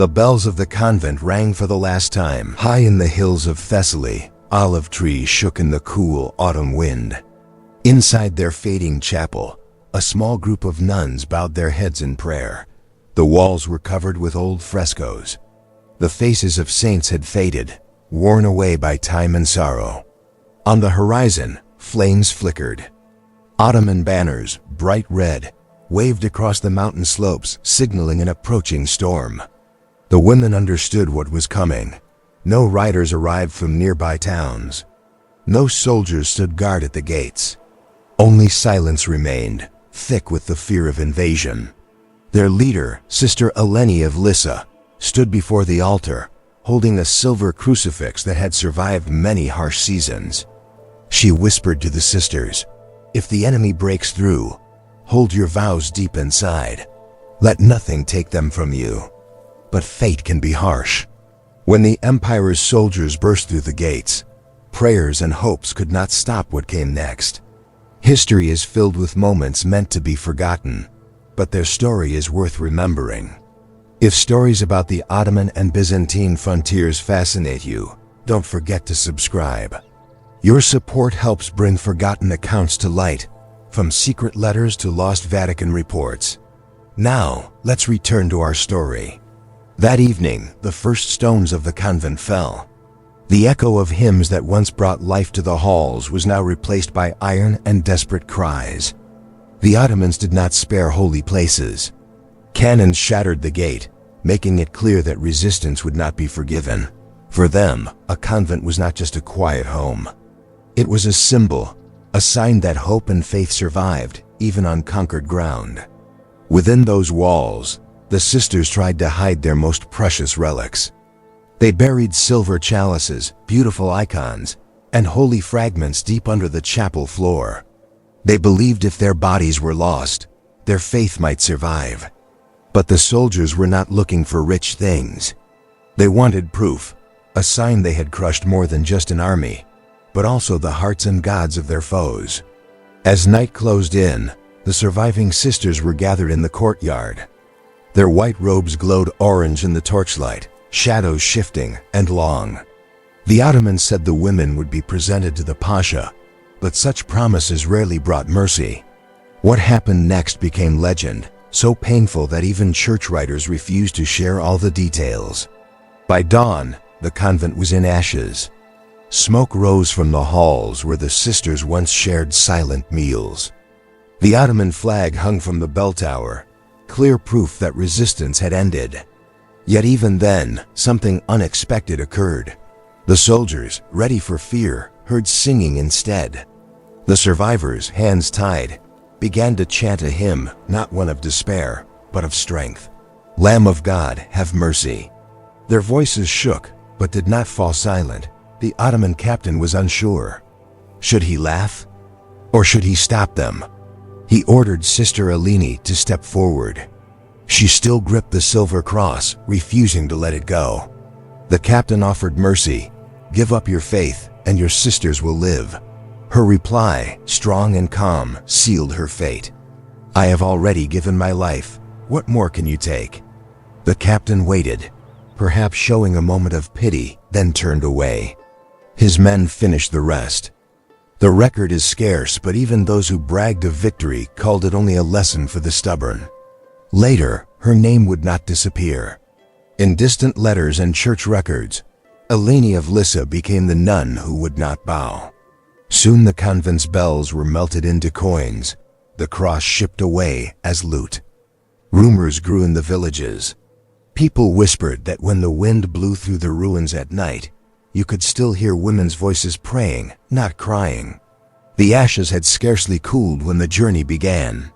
The bells of the convent rang for the last time. High in the hills of Thessaly, olive trees shook in the cool autumn wind. Inside their fading chapel, a small group of nuns bowed their heads in prayer. The walls were covered with old frescoes. The faces of saints had faded, worn away by time and sorrow. On the horizon, flames flickered. Ottoman banners, bright red, waved across the mountain slopes, signaling an approaching storm. The women understood what was coming. No riders arrived from nearby towns. No soldiers stood guard at the gates. Only silence remained, thick with the fear of invasion. Their leader, Sister Eleni of Lissa, stood before the altar, holding a silver crucifix that had survived many harsh seasons. She whispered to the sisters, "If the enemy breaks through, hold your vows deep inside. Let nothing take them from you." But fate can be harsh. When the empire's soldiers burst through the gates, prayers and hopes could not stop what came next. History is filled with moments meant to be forgotten, but their story is worth remembering. If stories about the Ottoman and Byzantine frontiers fascinate you, don't forget to subscribe. Your support helps bring forgotten accounts to light, from secret letters to lost Vatican reports. Now, let's return to our story. That evening, the first stones of the convent fell. The echo of hymns that once brought life to the halls was now replaced by iron and desperate cries. The Ottomans did not spare holy places. Cannons shattered the gate, making it clear that resistance would not be forgiven. For them, a convent was not just a quiet home. It was a symbol, a sign that hope and faith survived, even on conquered ground. Within those walls, the sisters tried to hide their most precious relics. They buried silver chalices, beautiful icons, and holy fragments deep under the chapel floor. They believed if their bodies were lost, their faith might survive. But the soldiers were not looking for rich things. They wanted proof, a sign they had crushed more than just an army, but also the hearts and gods of their foes. As night closed in, the surviving sisters were gathered in the courtyard. Their white robes glowed orange in the torchlight, shadows shifting and long. The Ottomans said the women would be presented to the Pasha, but such promises rarely brought mercy. What happened next became legend, so painful that even church writers refused to share all the details. By dawn, the convent was in ashes. Smoke rose from the halls where the sisters once shared silent meals. The Ottoman flag hung from the bell tower, clear proof that resistance had ended. Yet even then, something unexpected occurred. The soldiers, ready for fear, heard singing instead. The survivors, hands tied, began to chant a hymn, not one of despair, but of strength. "Lamb of God, have mercy." Their voices shook, but did not fall silent. The Ottoman captain was unsure. Should he laugh? Or should he stop them? He ordered Sister Eleni to step forward. She still gripped the silver cross, refusing to let it go. The captain offered mercy. "Give up your faith, and your sisters will live." Her reply, strong and calm, sealed her fate. "I have already given my life. What more can you take?" The captain waited, perhaps showing a moment of pity, then turned away. His men finished the rest. The record is scarce, but even those who bragged of victory called it only a lesson for the stubborn. Later, her name would not disappear. In distant letters and church records, Eleni of Lissa became the nun who would not bow. Soon the convent's bells were melted into coins, the cross shipped away as loot. Rumors grew in the villages. People whispered that when the wind blew through the ruins at night, you could still hear women's voices praying, not crying. The ashes had scarcely cooled when the journey began.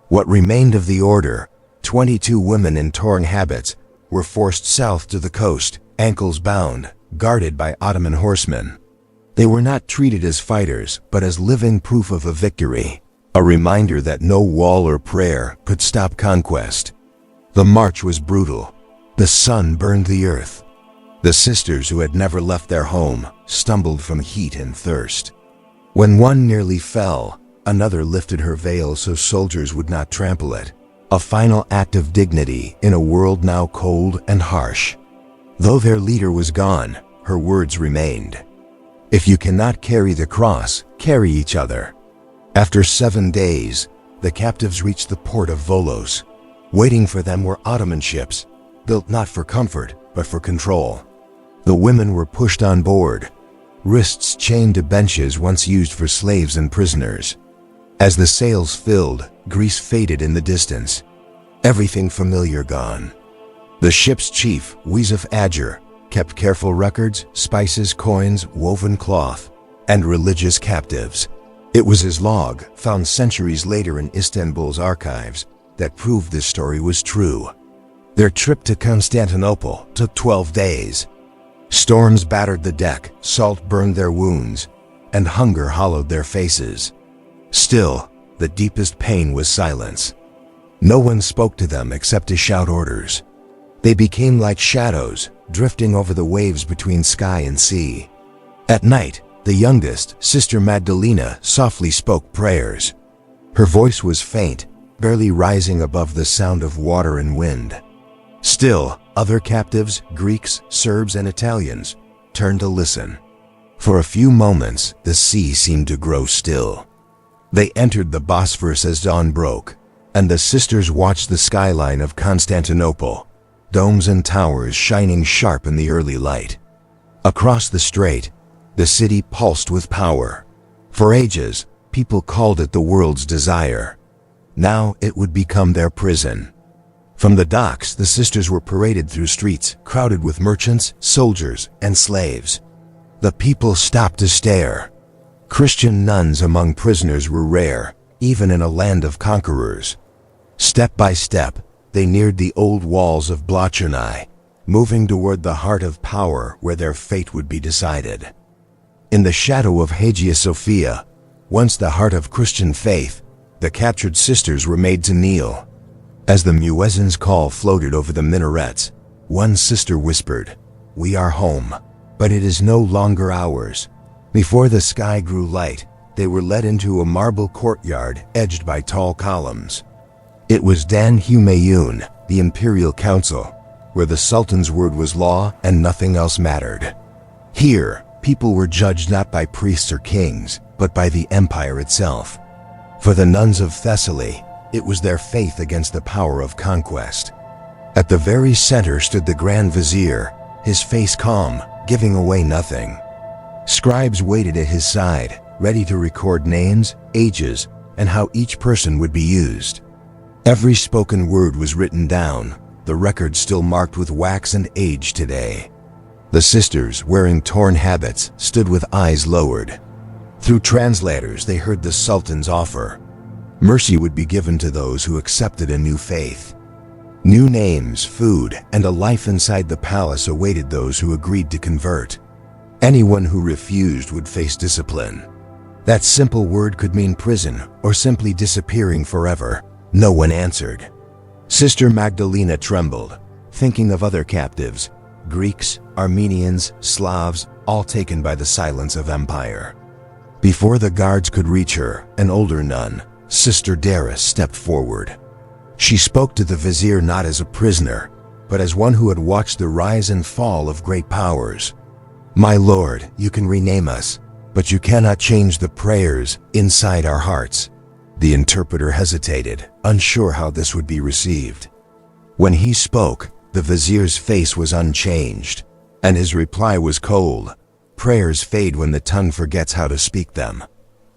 What remained of the order, 22 women in torn habits, were forced south to the coast, ankles bound, guarded by Ottoman horsemen. They were not treated as fighters, but as living proof of a victory, a reminder that no wall or prayer could stop conquest. The march was brutal. The sun burned the earth. The sisters who had never left their home stumbled from heat and thirst. When one nearly fell, another lifted her veil so soldiers would not trample it. a final act of dignity in a world now cold and harsh. Though their leader was gone, her words remained. If you cannot carry the cross, carry each other. After 7 days, the captives reached the port of Volos. Waiting for them were Ottoman ships, built not for comfort, but for control. The women were pushed on board, wrists chained to benches once used for slaves and prisoners. As the sails filled, Greece faded in the distance. Everything familiar gone. The ship's chief, Yusuf Ager, kept careful records, spices, coins, woven cloth, and religious captives. It was his log, found centuries later in Istanbul's archives, that proved this story was true. Their trip to Constantinople took 12 days. Storms battered the deck, salt burned their wounds, and hunger hollowed their faces. Still, the deepest pain was silence. No one spoke to them except to shout orders. They became like shadows, drifting over the waves between sky and sea. At night, the youngest, Sister Magdalena, softly spoke prayers. Her voice was faint, barely rising above the sound of water and wind. Still, other captives, Greeks, Serbs, and Italians, turned to listen. For a few moments, the sea seemed to grow still. They entered the Bosphorus as dawn broke, and the sisters watched the skyline of Constantinople, domes and towers shining sharp in the early light. Across the strait, the city pulsed with power. For ages, people called it the world's desire. Now it would become their prison. From the docks, the sisters were paraded through streets crowded with merchants, soldiers, and slaves. The people stopped to stare. Christian nuns among prisoners were rare, even in a land of conquerors. Step by step, they neared the old walls of Blachernai, moving toward the heart of power where their fate would be decided. In the shadow of Hagia Sophia, once the heart of Christian faith, the captured sisters were made to kneel. As the muezzin's call floated over the minarets, one sister whispered, "We are home, but it is no longer ours." Before the sky grew light, they were led into a marble courtyard edged by tall columns. It was Dan Humayun, the imperial council, where the Sultan's word was law and nothing else mattered. Here, people were judged not by priests or kings, but by the empire itself. For the nuns of Thessaly, it was their faith against the power of conquest. At the very center stood the Grand Vizier, his face calm, giving away nothing. Scribes waited at his side, ready to record names, ages, and how each person would be used. Every spoken word was written down, the record still marked with wax and age today. The sisters, wearing torn habits, stood with eyes lowered. Through translators, they heard the Sultan's offer. Mercy would be given to those who accepted a new faith. New names, food, and a life inside the palace awaited those who agreed to convert. Anyone who refused would face discipline. That simple word could mean prison or simply disappearing forever. No one answered. Sister Magdalena trembled, thinking of other captives, Greeks, Armenians, Slavs, all taken by the silence of empire. Before the guards could reach her, an older nun, Sister Darius, stepped forward. She spoke to the vizier not as a prisoner, but as one who had watched the rise and fall of great powers. "My lord, you can rename us, but you cannot change the prayers inside our hearts." The interpreter hesitated, unsure how this would be received. When he spoke, the vizier's face was unchanged, and his reply was cold. Prayers fade when the tongue forgets how to speak them.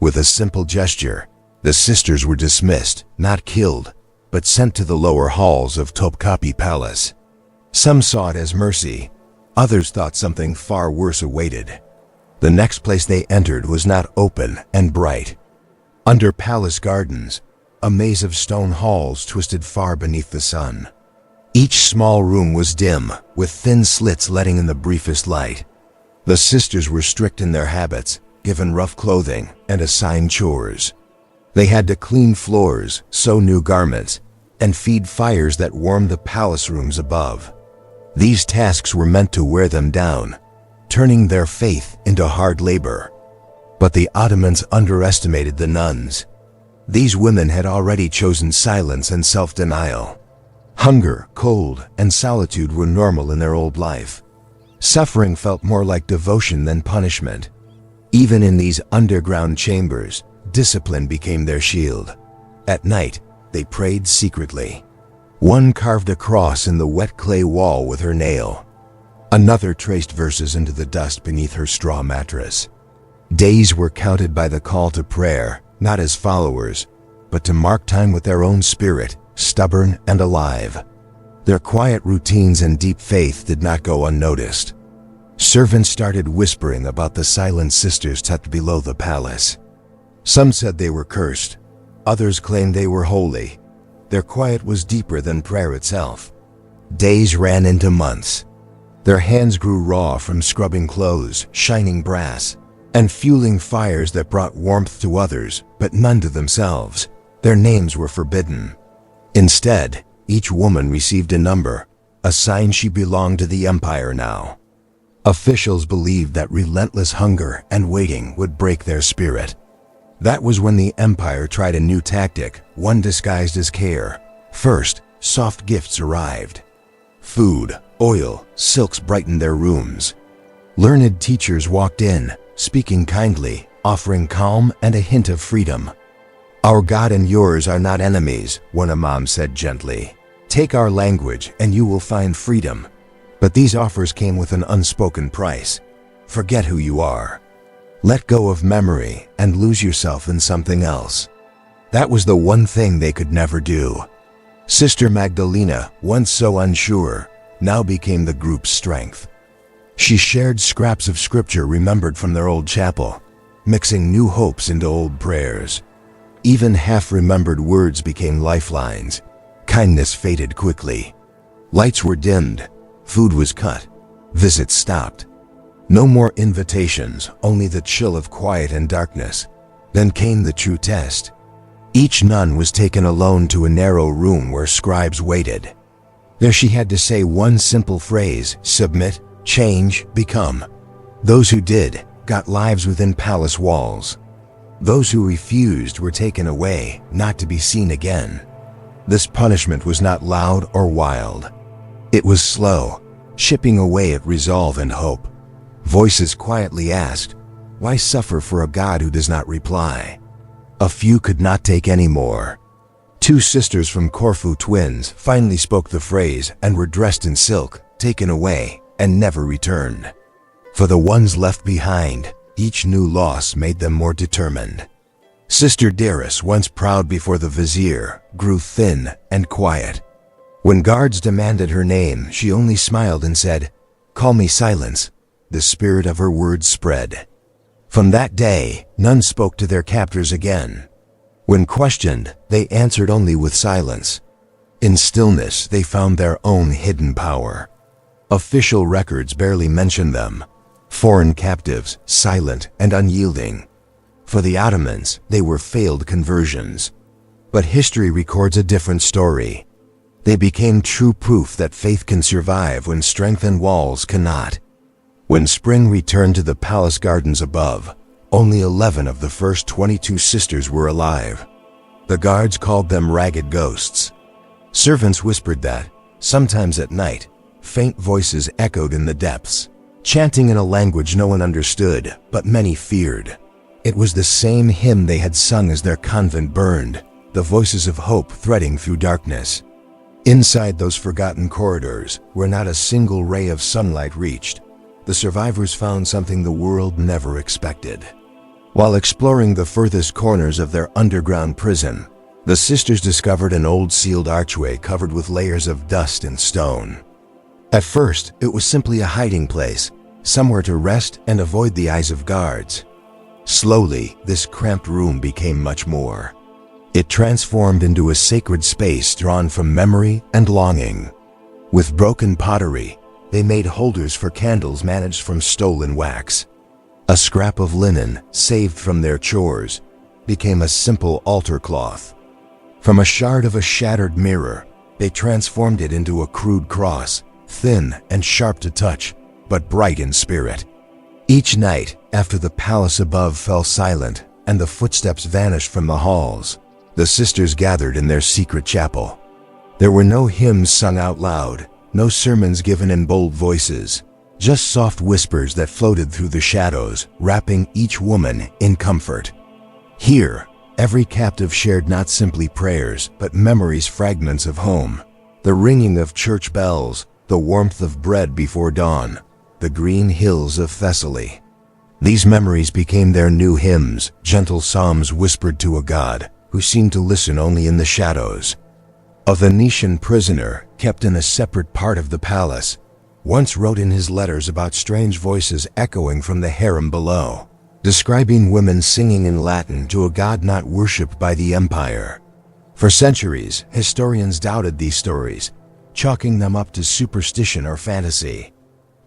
With a simple gesture, the sisters were dismissed, not killed, but sent to the lower halls of Topkapı Palace. Some saw it as mercy, others thought something far worse awaited. The next place they entered was not open and bright. Under palace gardens, a maze of stone halls twisted far beneath the sun. Each small room was dim, with thin slits letting in the briefest light. The sisters were strict in their habits, given rough clothing, and assigned chores. They had to clean floors, sew new garments, and feed fires that warmed the palace rooms above. These tasks were meant to wear them down, turning their faith into hard labor. But the Ottomans underestimated the nuns. These women had already chosen silence and self-denial. Hunger, cold, and solitude were normal in their old life. Suffering felt more like devotion than punishment. Even in these underground chambers, discipline became their shield. At night, they prayed secretly. One carved a cross in the wet clay wall with her nail. Another traced verses into the dust beneath her straw mattress. Days were counted by the call to prayer, not as followers, but to mark time with their own spirit, stubborn and alive. Their quiet routines and deep faith did not go unnoticed. Servants started whispering about the silent sisters tucked below the palace. Some said they were cursed. Others claimed they were holy. Their quiet was deeper than prayer itself. Days ran into months. Their hands grew raw from scrubbing clothes, shining brass, and fueling fires that brought warmth to others, but none to themselves. Their names were forbidden. Instead, each woman received a number, a sign she belonged to the empire now. Officials believed that relentless hunger and waiting would break their spirit. That was when the empire tried a new tactic, one disguised as care. First, soft gifts arrived. Food, oil, silks brightened their rooms. Learned teachers walked in, speaking kindly, offering calm and a hint of freedom. "Our God and yours are not enemies," one imam said gently. "Take our language and you will find freedom." But these offers came with an unspoken price. Forget who you are. Let go of memory and lose yourself in something else. That was the one thing they could never do. Sister Magdalena, once so unsure, now became the group's strength. She shared scraps of scripture remembered from their old chapel, mixing new hopes into old prayers. Even half-remembered words became lifelines. Kindness faded quickly. Lights were dimmed. Food was cut. Visits stopped. No more invitations, only the chill of quiet and darkness. Then came the true test. Each nun was taken alone to a narrow room where scribes waited. There she had to say one simple phrase: submit, change, become. Those who did got lives within palace walls. Those who refused were taken away, not to be seen again. This punishment was not loud or wild. It was slow, chipping away at resolve and hope. Voices quietly asked, "Why suffer for a God who does not reply?" A few could not take any more. Two sisters from Corfu, twins, finally spoke the phrase and were dressed in silk, taken away, and never returned. For the ones left behind, each new loss made them more determined. Sister Darius, once proud before the vizier, grew thin and quiet. When guards demanded her name, she only smiled and said, "Call me Silence." The spirit of her words spread. From that day, none spoke to their captors again. When questioned, they answered only with silence. In stillness, they found their own hidden power. Official records barely mention them. Foreign captives, silent and unyielding. For the Ottomans, they were failed conversions. But history records a different story. They became true proof that faith can survive when strength and walls cannot. When spring returned to the palace gardens above, only 11 of the first 22 sisters were alive. The guards called them ragged ghosts. Servants whispered that, sometimes at night, faint voices echoed in the depths, chanting in a language no one understood, but many feared. It was the same hymn they had sung as their convent burned, the voices of hope threading through darkness. Inside those forgotten corridors, where not a single ray of sunlight reached, the survivors found something the world never expected. While exploring the furthest corners of their underground prison, the sisters discovered an old sealed archway covered with layers of dust and stone. At first, it was simply a hiding place, somewhere to rest and avoid the eyes of guards. Slowly, this cramped room became much more. It transformed into a sacred space drawn from memory and longing. With broken pottery, they made holders for candles managed from stolen wax. A scrap of linen, saved from their chores, became a simple altar cloth. From a shard of a shattered mirror, they transformed it into a crude cross, thin and sharp to touch, but bright in spirit. Each night, after the palace above fell silent and the footsteps vanished from the halls, The sisters gathered in their secret chapel. There were no hymns sung out loud, no sermons given in bold voices, just soft whispers that floated through the shadows, wrapping each woman in comfort. Here, every captive shared not simply prayers, but memories, fragments of home, the ringing of church bells, the warmth of bread before dawn, the green hills of Thessaly. These memories became their new hymns, gentle psalms whispered to a God who seemed to listen only in the shadows. A Venetian prisoner, kept in a separate part of the palace, once wrote in his letters about strange voices echoing from the harem below, describing women singing in Latin to a god not worshipped by the empire. For centuries, historians doubted these stories, chalking them up to superstition or fantasy.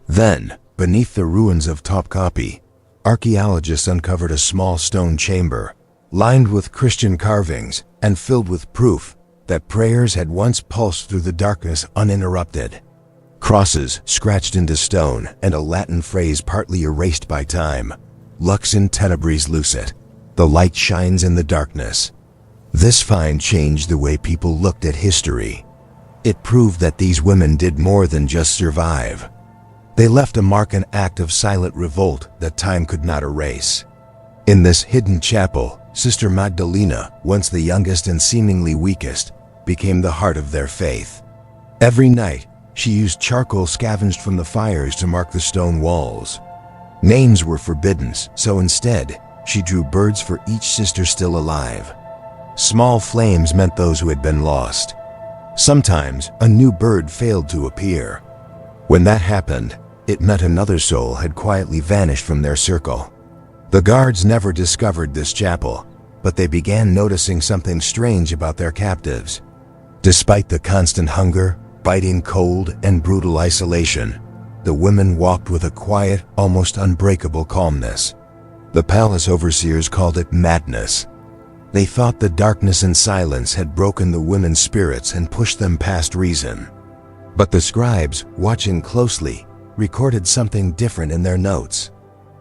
Then, beneath the ruins of Topkapı, archaeologists uncovered a small stone chamber, lined with Christian carvings and filled with proof that prayers had once pulsed through the darkness uninterrupted. Crosses scratched into stone and a Latin phrase partly erased by time. Lux in tenebris lucet. The light shines in the darkness. This find changed the way people looked at history. It proved that these women did more than just survive. They left a mark, an act of silent revolt that time could not erase. In this hidden chapel, Sister Magdalena, once the youngest and seemingly weakest, became the heart of their faith. Every night, she used charcoal scavenged from the fires to mark the stone walls. Names were forbidden, so instead, she drew birds for each sister still alive. Small flames meant those who had been lost. Sometimes, a new bird failed to appear. When that happened, it meant another soul had quietly vanished from their circle. The guards never discovered this chapel, but they began noticing something strange about their captives. Despite the constant hunger, biting cold, and brutal isolation, the women walked with a quiet, almost unbreakable calmness. The palace overseers called it madness. They thought the darkness and silence had broken the women's spirits and pushed them past reason. But the scribes, watching closely, recorded something different in their notes.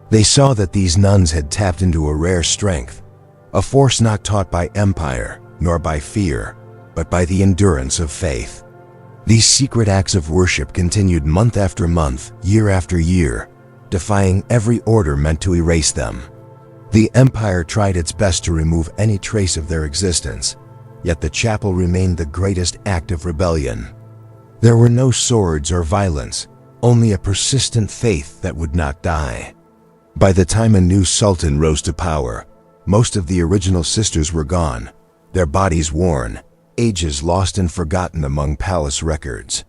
They saw that these nuns had tapped into a rare strength, a force not taught by empire, nor by fear, but by the endurance of faith. These secret acts of worship continued month after month, year after year, defying every order meant to erase them. The empire tried its best to remove any trace of their existence, yet the chapel remained the greatest act of rebellion. There were no swords or violence, only a persistent faith that would not die. By the time a new sultan rose to power, most of the original sisters were gone, their bodies worn, ages lost and forgotten among palace records.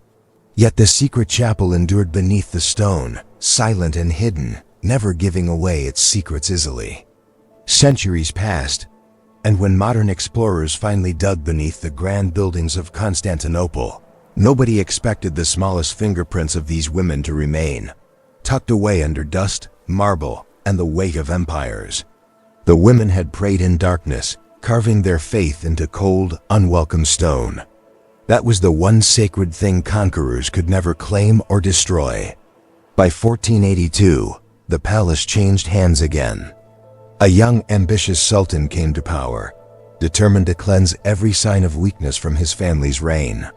Yet the secret chapel endured beneath the stone, silent and hidden, never giving away its secrets easily. Centuries passed, and when modern explorers finally dug beneath the grand buildings of Constantinople, nobody expected the smallest fingerprints of these women to remain, tucked away under dust, marble, and the weight of empires. The women had prayed in darkness, carving their faith into cold, unwelcome stone. That was the one sacred thing conquerors could never claim or destroy. By 1482, the palace changed hands again. A young, ambitious sultan came to power, determined to cleanse every sign of weakness from his family's reign.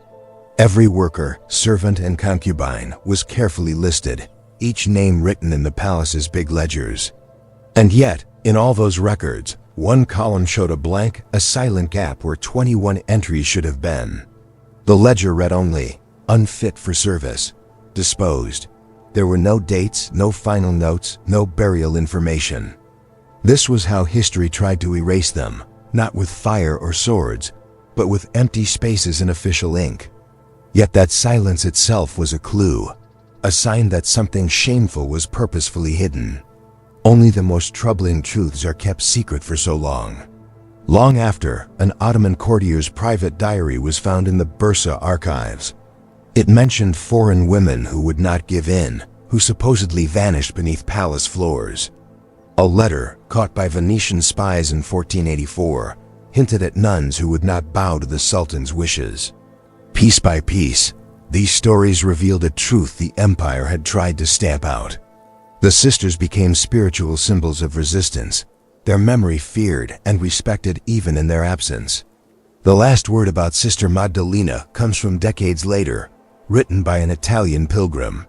Every worker, servant, and concubine was carefully listed, each name written in the palace's big ledgers. And yet, in all those records, one column showed a blank, a silent gap where 21 entries should have been. The ledger read only, unfit for service, disposed. There were no dates, no final notes, no burial information. This was how history tried to erase them, not with fire or swords, but with empty spaces and official ink. Yet that silence itself was a clue, a sign that something shameful was purposefully hidden. Only the most troubling truths are kept secret for so long. Long after, an Ottoman courtier's private diary was found in the Bursa archives. It mentioned foreign women who would not give in, who supposedly vanished beneath palace floors. A letter, caught by Venetian spies in 1484, hinted at nuns who would not bow to the Sultan's wishes. Piece by piece, these stories revealed a truth the empire had tried to stamp out. The sisters became spiritual symbols of resistance, their memory feared and respected even in their absence. The last word about Sister Magdalena comes from decades later, written by an Italian pilgrim.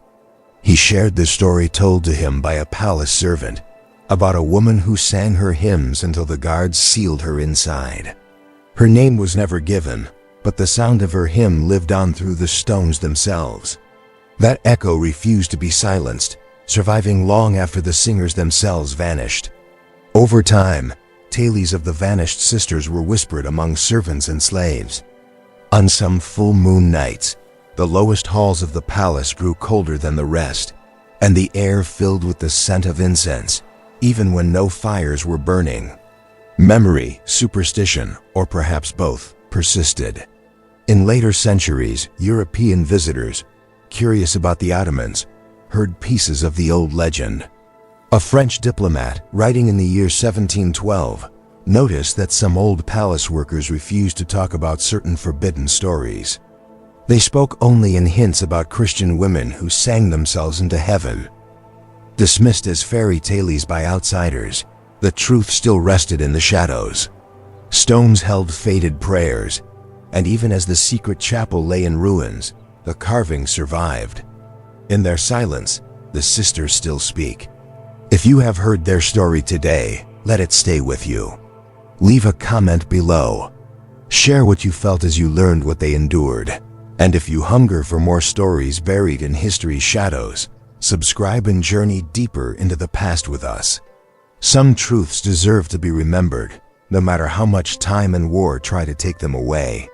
He shared the story told to him by a palace servant about a woman who sang her hymns until the guards sealed her inside. Her name was never given, but the sound of her hymn lived on through the stones themselves. That echo refused to be silenced, surviving long after the singers themselves vanished. Over time, tales of the vanished sisters were whispered among servants and slaves. On some full moon nights, the lowest halls of the palace grew colder than the rest, and the air filled with the scent of incense, even when no fires were burning. Memory, superstition, or perhaps both, persisted. In later centuries, European visitors, curious about the Ottomans, heard pieces of the old legend. A French diplomat, writing in the year 1712, noticed that some old palace workers refused to talk about certain forbidden stories. They spoke only in hints about Christian women who sang themselves into heaven. Dismissed as fairy tales by outsiders, the truth still rested in the shadows. Stones held faded prayers, and even as the secret chapel lay in ruins, the carvings survived. In their silence, the sisters still speak. If you have heard their story today, let it stay with you. Leave a comment below. Share what you felt as you learned what they endured. And if you hunger for more stories buried in history's shadows, subscribe and journey deeper into the past with us. Some truths deserve to be remembered, no matter how much time and war try to take them away.